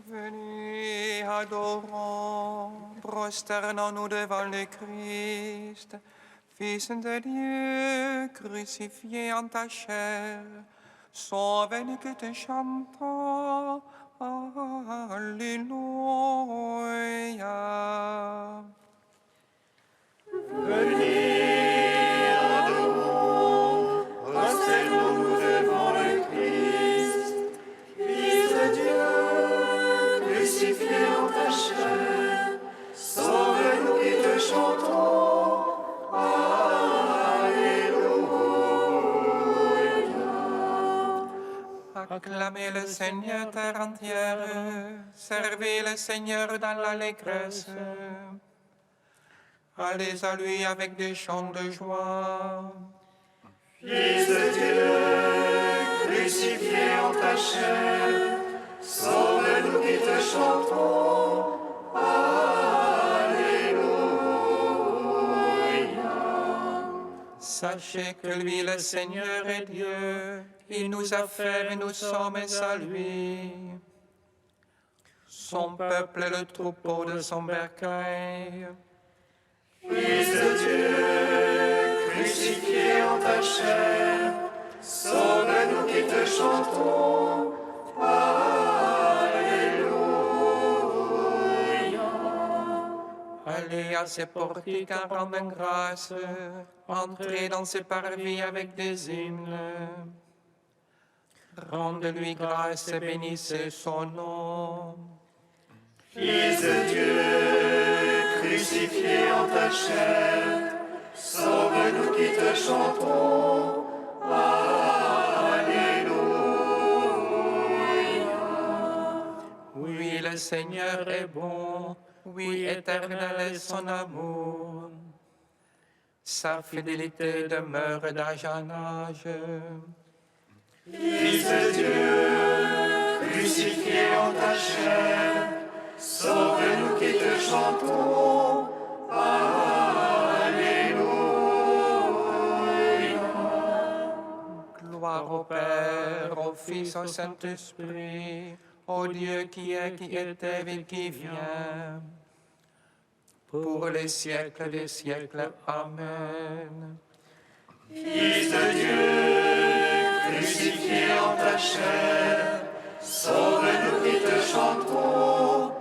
Venez, adorons, prosternons-nous devant le Christ, Fils de Dieu, crucifié en ta chair. Sauve-nous que te chantons. Alléluia. Venez, adorons, prosternons-nous devant le Christ, Fils de Dieu, crucifié en ta chair. Sauve-nous qui te chantons. Acclamez le Seigneur terre entière, servez le Seigneur dans l'allégresse. Allez à lui avec des chants de joie. Fils de Dieu, crucifié en ta chair, sauve-nous qui te chantons. Sachez que lui, le Seigneur, est Dieu. Il nous a fait et nous sommes à lui. Son peuple est le troupeau de son bercail. Fils de Dieu, crucifié en ta chair, sauve-nous qui te chantons. Allez à ses portiques en rendant grâce, entrez dans ses parvis avec des hymnes. Rendez-lui grâce et bénissez son nom. Fils de Dieu, crucifié en ta chair, sauve-nous qui te chantons. Oui, le Seigneur est bon, oui, éternel est son amour. Sa fidélité demeure d'âge en âge. Fils de Dieu, crucifié en ta chair, sauve-nous qui te chantons. Gloire au Père, au Fils, au Saint-Esprit, au Dieu qui est, qui était et qui vient, pour les siècles des siècles. Amen. Fils de Dieu, crucifié en ta chair, sauve-nous qui te chantons.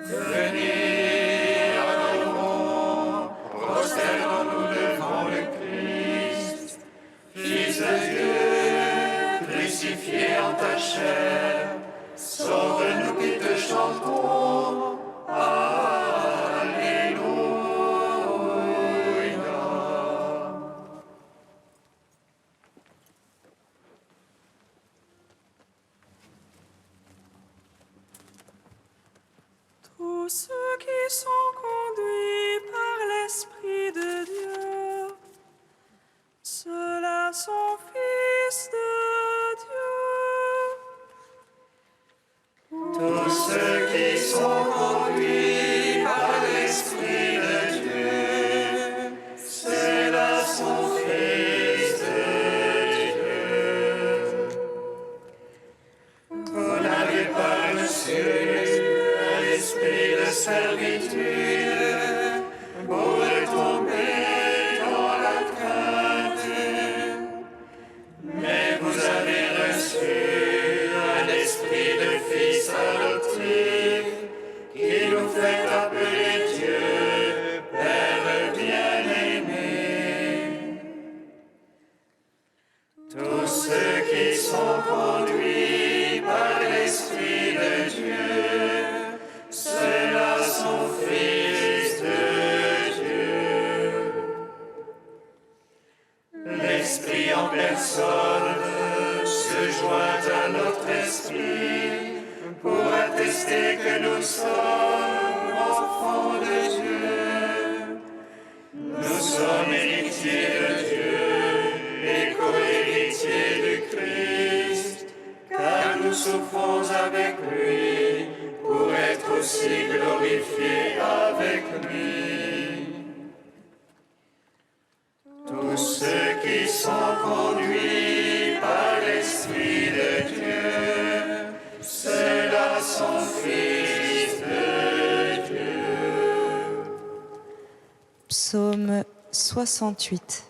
Venez, adorons, prosternons-nous devant le Christ, Fils de Dieu, crucifié en ta chair, sauve-nous qui te chantons. Tous ceux qui sont conduits par l'Esprit de Dieu, ceux-là sont fils de Dieu. Tous ceux qui sont conduits par l'Esprit de Dieu, ceux-là sont fils de Dieu. Vous n'avez pas reçu un esprit de servitude pour tomber dans la crainte, mais vous avez reçu un esprit de fils adoptif qui nous fait appeler Dieu, Père bien-aimé. Tous ceux qui sont conduits par l'Esprit de Dieu, ceux-là sont fils de Dieu. L'Esprit en personne se joint à notre esprit pour attester que nous sommes enfants de Dieu. Nous sommes héritiers de Dieu et co-héritiers du Christ, car nous souffrons avec lui pour être aussi glorifiés avec lui. Tous ceux qui sont 68.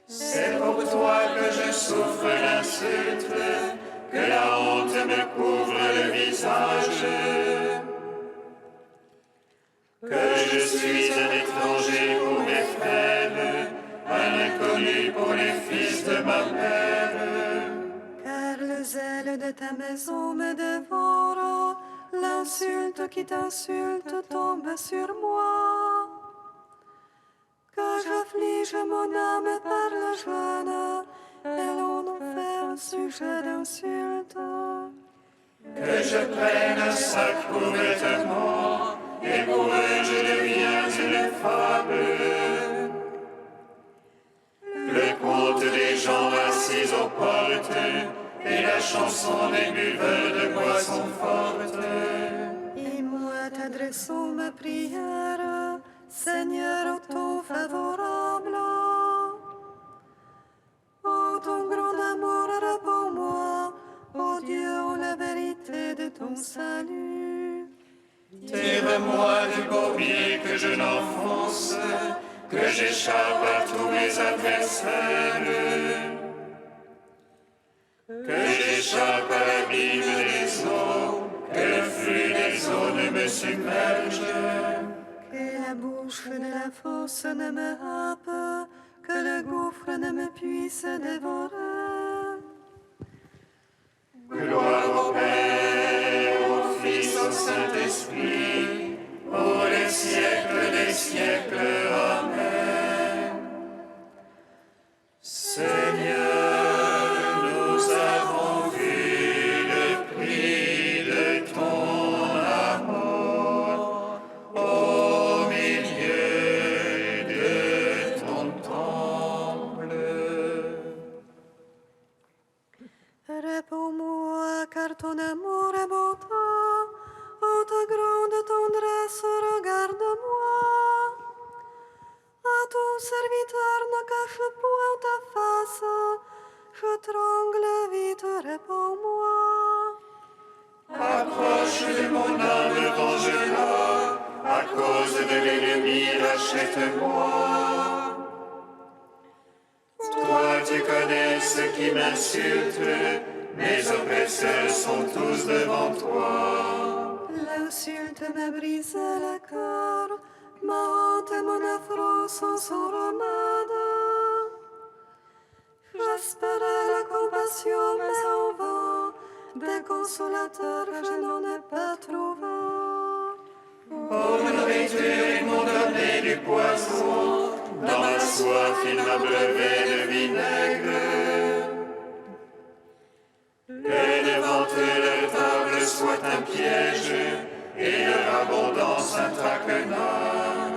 C'est pour toi que je souffre l'insulte, que la honte me couvre le visage, que je suis un étranger pour mes frères, un inconnu pour les fils de ma mère. Car le zèle de ta maison me dévore, l'insulte qui t'insulte tombe sur moi. Que j'afflige mon âme par le jeûne, et l'on en fait un sujet d'insulte. Que je prenne un sac pour vêtements, et pour eux je deviens une fable. Le conte des gens assis aux portes, et la chanson des buveurs de boissons fortes. Et moi t'adressons ma prière, Seigneur, ô ton favorable. Ô ton grand amour, réponds-moi, ô Dieu, ô la vérité de ton salut. Tire-moi du bourbier que je n'enfonce, que j'échappe à tous mes adversaires, que j'échappe à l'abîme des eaux, que le flux des eaux ne me submerge. Que la bouche de la fosse ne me happe, que le gouffre ne me puisse dévorer. Gloire au Père, au Fils, au Saint-Esprit, pour les siècles des siècles. Amen. Seigneur, nous avons vu le prix de ton amour au milieu de ton temple. Réponds-moi, car ton amour est bonté, ô ta grande tendresse, regarde-moi. À ton serviteur ne cache point ta face, je tremble vite, réponds-moi. Approche de mon âme, venge-la, à cause de l'ennemi, rachète-moi. Toi, tu connais ceux qui m'insultent, mes oppresseurs sont tous devant toi. L'insulte m'a brisé le cœur, ma honte et mon affront sont sans remède. J'espérais la compassion, mais en vain, des consolateurs je n'en ai pas trouvé. Pour une nourriture, ils m'ont donné du poison. Dans ma soif, il m'a brevé de vinaigre. Que devant eux leur table soit un piège, et leur abondance un traquenard.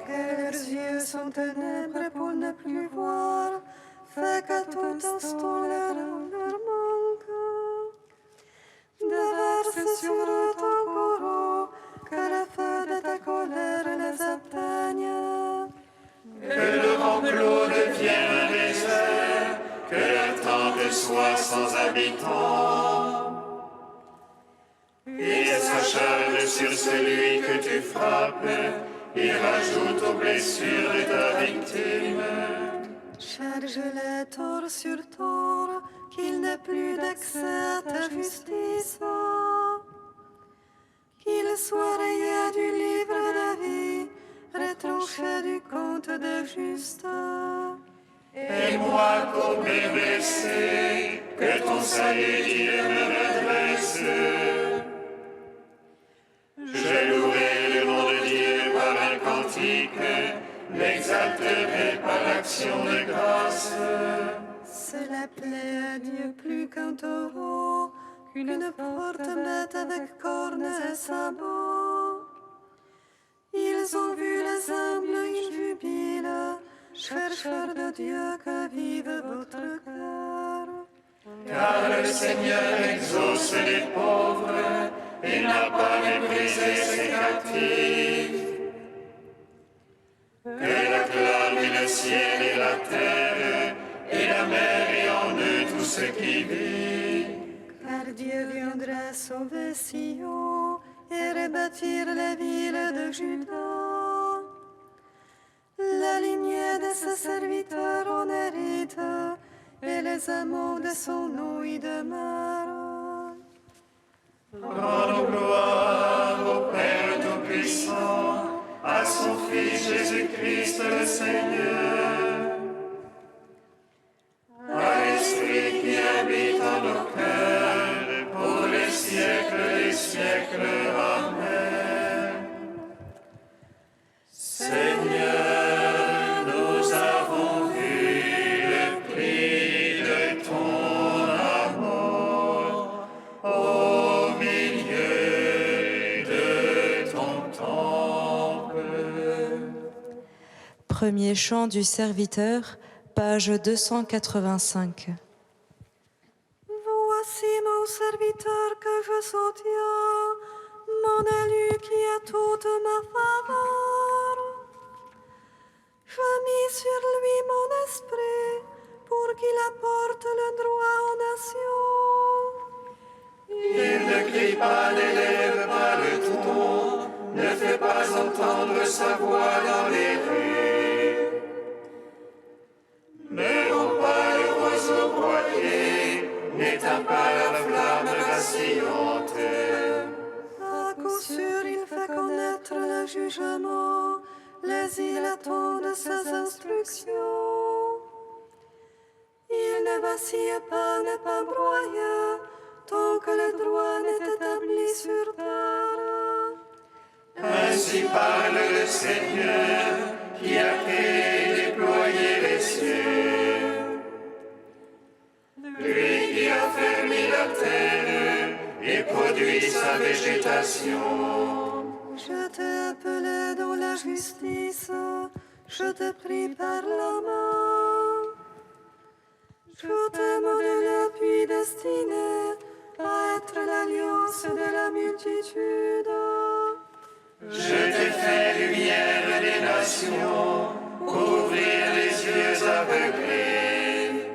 Que leurs yeux sont ténèbres pour ne plus voir, fais qu'à tout instant leur manque. Déverse sur eux ton courroux, que le feu de ta colère les atteigne. Que leur enclos devienne un désert, que leur temple soit sans habitants. Il s'acharne sur celui que tu frappes, il rajoute aux blessures de ta victime. Charge-les tort sur tort, qu'il n'ait plus d'accès à ta justice. Qu'il soit rayé du livre de la vie, retranché du compte des justes. Et moi, courbé, blessé, que ton salut, Dieu, me redresse. Je louerai le nom de Dieu par un cantique, l'exalterai par l'action de grâce. Cela plaît à Dieu plus qu'un taureau, qu'une porte bête avec cornes et sabots. Ils ont vu les humbles, ils jubilent, chercheurs de Dieu, que vive votre cœur. Car le Seigneur exauce les pauvres, il n'a pas méprisé ses captifs. Que l'acclament le ciel et la terre, et la mer et en eux tout ce qui vit. Car Dieu viendra sauver Sion et rebâtir les villes de Juda. La lignée de ses serviteurs en hérite, et les amants de son nom y demeurent. Rendons gloire au Père Tout-Puissant, à son Fils Jésus-Christ le Seigneur, à l'Esprit qui habite en nos cœurs, pour les siècles des siècles. Amen. Seigneur, nous avons vu le prix de ton amour au milieu de ton temple. Premier chant du serviteur, page 285. Voici mon serviteur que je soutiens, mon élu qui a toute ma faveur. Je mis sur lui mon esprit pour qu'il apporte le droit aux nations. Il ne crie pas, n'élève pas le ton, ne fait pas entendre sa voix dans les rues. Ne rompt pas le roseau broyé, n'éteins pas la flamme vacillante. À coup sûr, il fait connaître le jugement, les îles attendent ses instructions. Il ne vacille pas, n'est pas broyé, tant que le droit n'est établi sur terre. Ainsi parle le Seigneur, qui a créé et déployé les cieux. Lui qui a fermé la terre et produit sa végétation. Je t'ai appelé dans la justice, je te prie par la main. Je t'ai modelé puis destiné à être l'alliance de la multitude. Je t'ai fait lumière des nations, pour ouvrir les yeux aveuglés.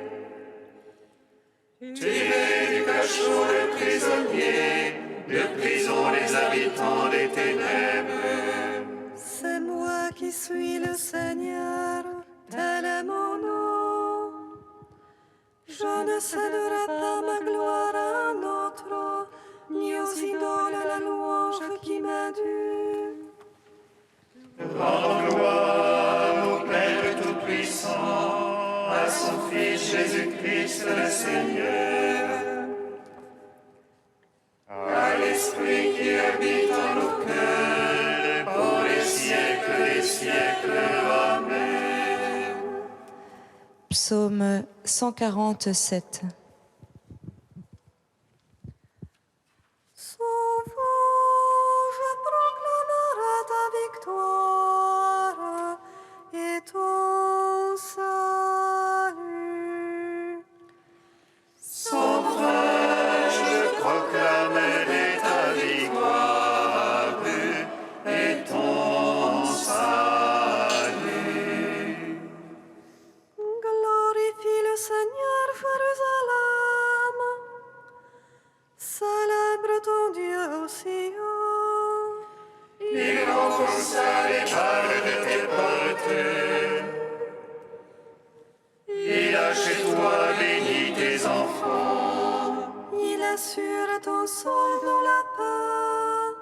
Tirer du cachot le prisonnier, de prison les habitants des ténèbres. C'est moi qui suis le Seigneur, tel est mon nom. Je ne céderai pas ma gloire à un autre, ni aux idoles la louange qui m'est due. Rendons gloire au Père Tout-Puissant, à son Fils Jésus-Christ le Seigneur, à l'Esprit qui habite en nos cœurs Psaume 147. Sauvage proclamera ta victoire et ton salut. Sauvage, je proclamerai ta victoire et ton salut. Glorifie le Seigneur, Jérusalem. Célèbre ton Dieu au Sion. Il renforça les barres de tes portes. Il a chez toi béni tes enfants. Il assure ton sol dans la paix.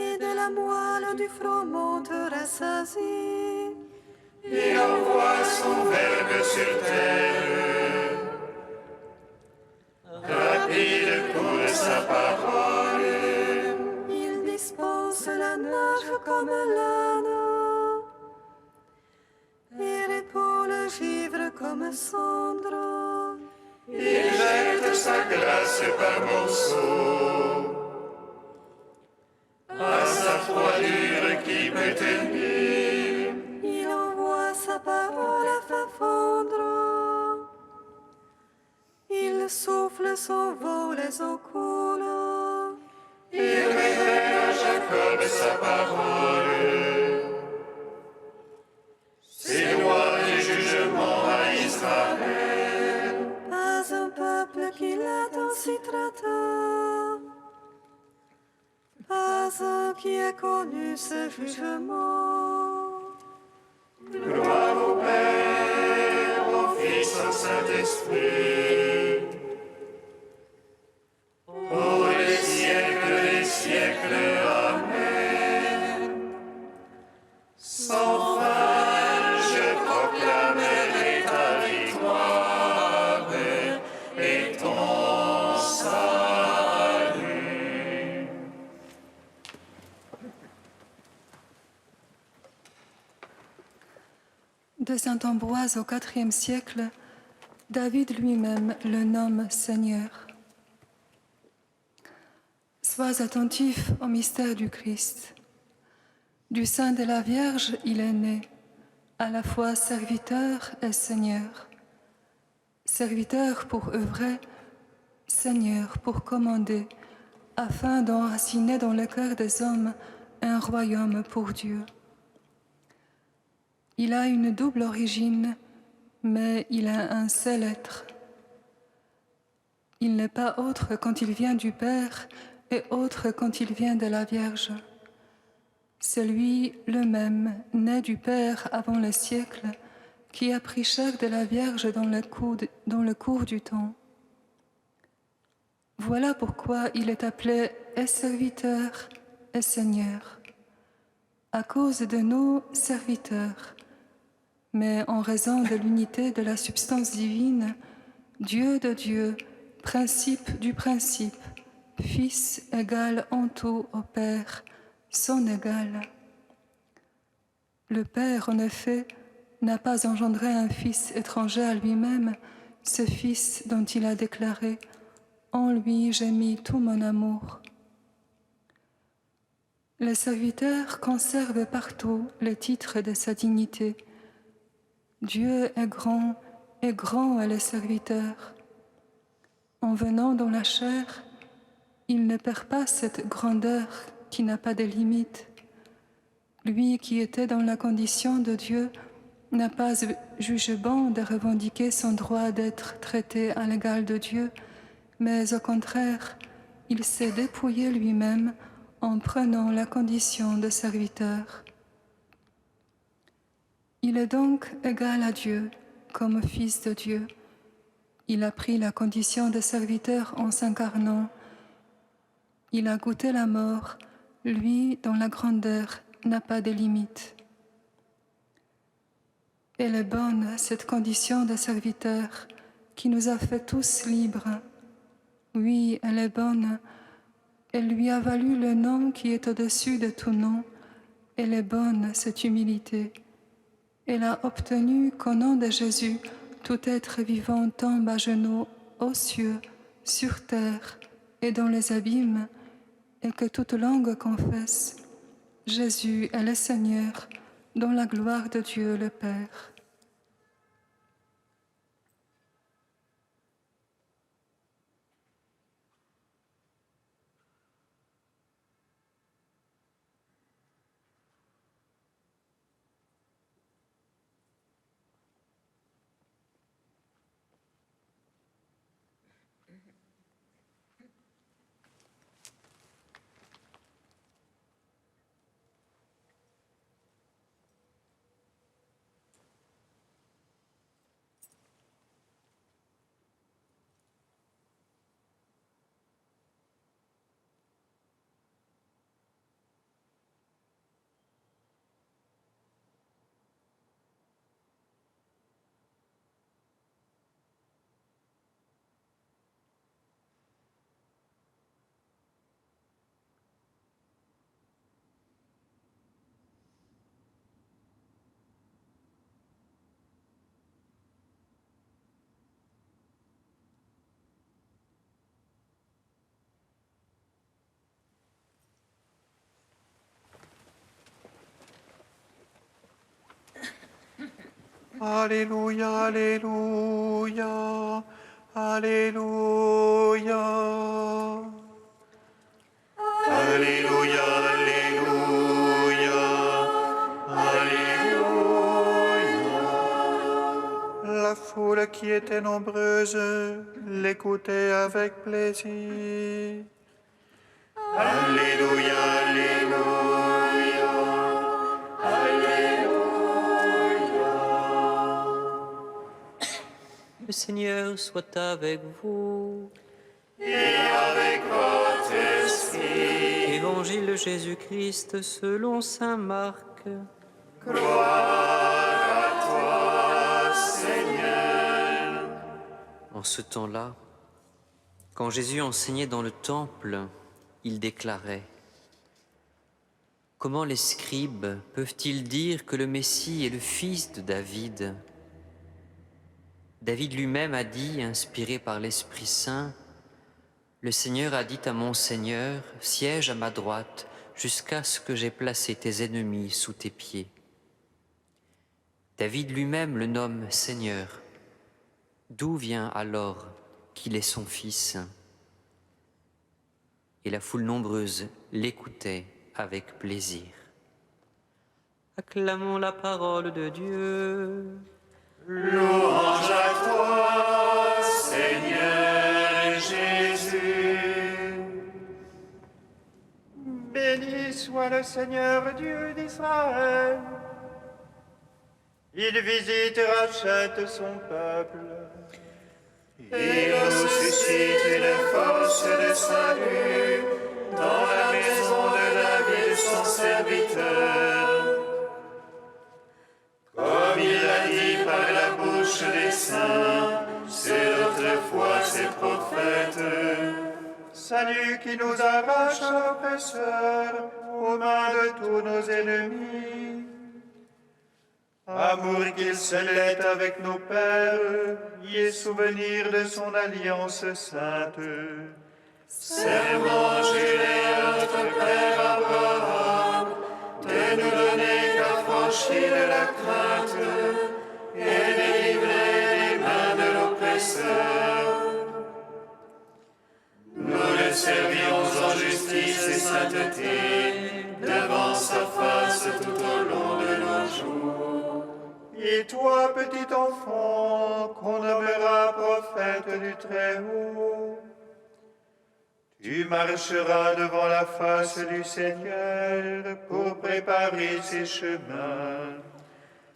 Et de la moelle du froment te rassasie. Il envoie son verbe sur terre. Rapide pour sa parole. Il dispense la neige comme laine. Et répand le givre comme cendre. Il jette sa glace par monceaux. À sa froidure qui peut tenir. Il envoie sa parole à faire fondre. Il souffle son vent, les eaux coulent. Il révèle à Jacob sa parole. Ses lois et jugements à Israël. Pas un peuple qui l'ait ainsi traité. Pas un qui ait connu ce jugement. Gloire au Père, au Fils, au Saint-Esprit. Pour les siècles des siècles. Amen. Sans fin, je proclamerai ta victoire et ton salut. De saint Ambroise au IVe siècle, David lui-même le nomme Seigneur. Sois attentif au mystère du Christ. Du sein de la Vierge, il est né, à la fois serviteur et Seigneur. Serviteur pour œuvrer, Seigneur pour commander, afin d'enraciner dans le cœur des hommes un royaume pour Dieu. Il a une double origine, mais il a un seul être. Il n'est pas autre quand il vient du Père et autre quand il vient de la Vierge. C'est lui le même, né du Père avant le siècle, qui a pris chair de la Vierge dans le cours du temps. Voilà pourquoi il est appelé et serviteur et Seigneur, à cause de nos serviteurs, mais en raison de l'unité de la substance divine, Dieu de Dieu, principe du principe, Fils égal en tout au Père, son égal. Le Père, en effet, n'a pas engendré un Fils étranger à lui-même, ce Fils dont il a déclaré « En lui j'ai mis tout mon amour ». Le serviteur conserve partout le titre de sa dignité. Dieu est grand et grand est le serviteur. En venant dans la chair, il ne perd pas cette grandeur qui n'a pas de limite. Lui qui était dans la condition de Dieu n'a pas jugé bon de revendiquer son droit d'être traité à l'égal de Dieu, mais au contraire, il s'est dépouillé lui-même en prenant la condition de serviteur. Il est donc égal à Dieu comme Fils de Dieu. Il a pris la condition de serviteur en s'incarnant. Il a goûté la mort, lui dont la grandeur n'a pas de limite. Elle est bonne, cette condition de serviteur qui nous a fait tous libres. Oui, elle est bonne. Elle lui a valu le nom qui est au-dessus de tout nom. Elle est bonne, cette humilité. Il a obtenu qu'au nom de Jésus, tout être vivant tombe à genoux aux cieux, sur terre et dans les abîmes, et que toute langue confesse Jésus est le Seigneur, dans la gloire de Dieu le Père. Alléluia, Alléluia, Alléluia. Alléluia, Alléluia, Alléluia. La foule qui était nombreuse l'écoutait avec plaisir. Alléluia, Alléluia, Alléluia. Le Seigneur soit avec vous. Et avec votre esprit. Évangile de Jésus-Christ selon saint Marc. Gloire à toi, Seigneur. En ce temps-là, quand Jésus enseignait dans le temple, il déclarait : Comment les scribes peuvent-ils dire que le Messie est le fils de David ? David lui-même a dit, inspiré par l'Esprit Saint, Le Seigneur a dit à mon Seigneur, siège à ma droite, jusqu'à ce que j'aie placé tes ennemis sous tes pieds. David lui-même le nomme Seigneur. D'où vient alors qu'il est son fils ? Et la foule nombreuse l'écoutait avec plaisir. Acclamons la parole de Dieu. Louange à toi, Seigneur Jésus. Béni soit le Seigneur Dieu d'Israël. Il visite et rachète son peuple. Il nous suscite une force de salut dans la maison de David, son serviteur. Comme il l'a dit par la bouche des saints, c'est autrefois ses prophètes. Salut qui nous arrache à l'oppresseur, aux mains de tous nos ennemis. Amour qu'il se lègue avec nos pères, y est souvenir de son alliance sainte. Serment juré à notre Père Abraham, de nous donner qu'affranchis de la crainte et délivrer des mains de l'oppresseur. Nous le servions en justice et sainteté, devant sa face tout au long de nos jours. Et toi, petit enfant, qu'on nommera prophète du Très-Haut, tu marcheras devant la face du Seigneur pour préparer ses chemins.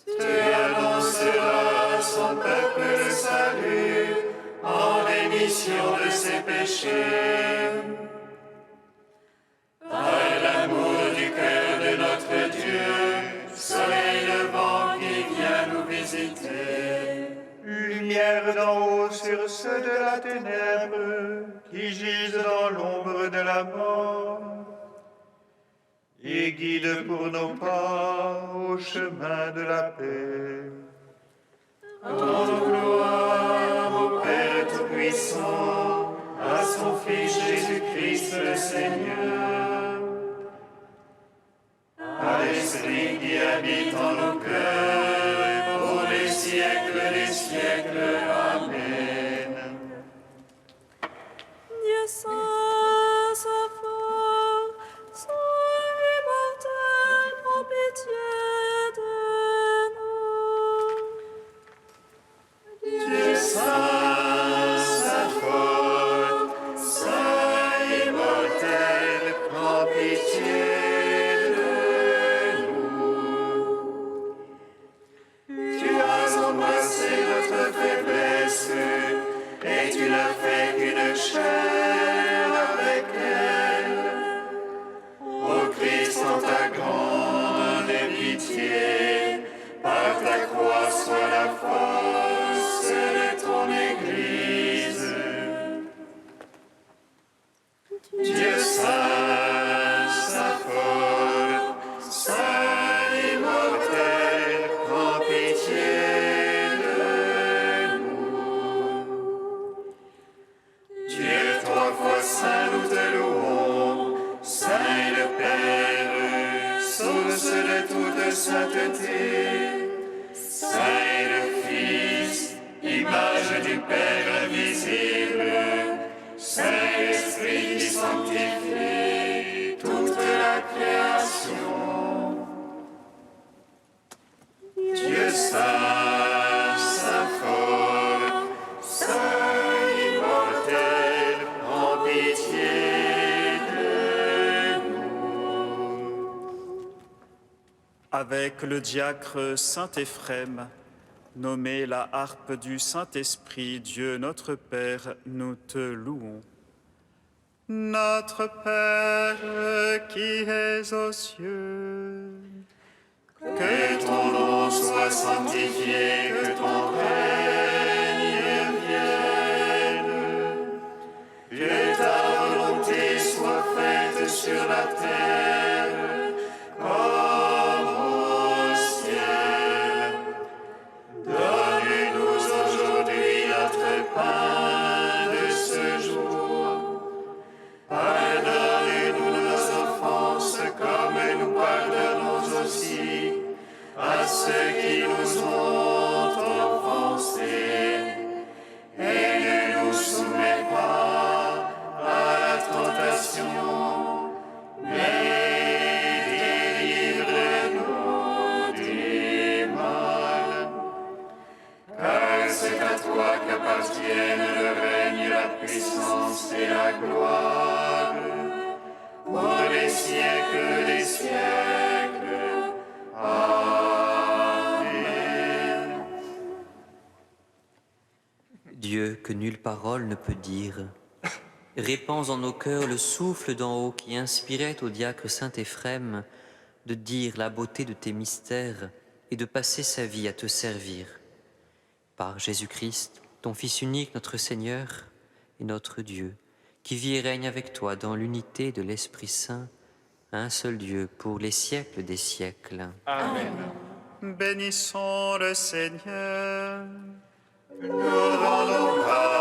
Tu annonceras à son peuple le salut en rémission de ses péchés. Par l'amour du cœur de notre Dieu, soleil levant qui vient nous visiter. Lumière d'en haut sur ceux de la ténèbre qui gisent dans l'ombre de la mort. et guide pour nos pas au chemin de la paix. Rendons gloire au Père Tout-Puissant, à son Fils Jésus-Christ le Seigneur, à l'Esprit qui habite en nos cœurs, pour les siècles des siècles. Amen. Dieu saint, saint fort, saint immortel, prends pitié de nous. Dieu saint, saint fort, saint immortel, prends pitié de nous. Tu as embrassé notre faiblesse et tu n'as fait qu'une chair avec elle. Ô Christ, en ta grande pitié, par ta croix sois la force de ton Église. Dieu saint, saint fort, saint immortel, prends pitié de nous. Dieu trois fois saint, nous te louons, saint est le Père, source de toute sainteté. Saint est le Fils, image du Père invisible. Saint est l'Esprit qui sanctifie toute la création. Dieu saint, saint fort, saint immortel, prends pitié de nous. Avec le diacre Saint Éphrem, nommé la harpe du Saint-Esprit, Dieu notre Père, nous te louons. Notre Père qui es aux cieux, Que ton nom soit sanctifié, que ton règne vienne, que ta volonté soit faite sur la terre comme au ciel. Donne-nous aujourd'hui notre pain de ce jour. Pardonne-nous nos offenses comme nous pardonnons aussi à ceux qui nous ont offensés. Et ne nous soumets pas à la tentation, mais délivre-nous du mal. Car c'est à toi qu'appartiennent le règne, la puissance et la gloire, pour les siècles des siècles. Amen. Dieu que nulle parole ne peut dire, répands en nos cœurs le souffle d'en haut qui inspirait au diacre Saint Éphrem de dire la beauté de tes mystères et de passer sa vie à te servir. Par Jésus-Christ, ton Fils unique, notre Seigneur et notre Dieu, qui vit et règne avec toi dans l'unité de l'Esprit Saint, un seul Dieu, pour les siècles des siècles. Amen. bénissons le Seigneur. Nous rendons grâce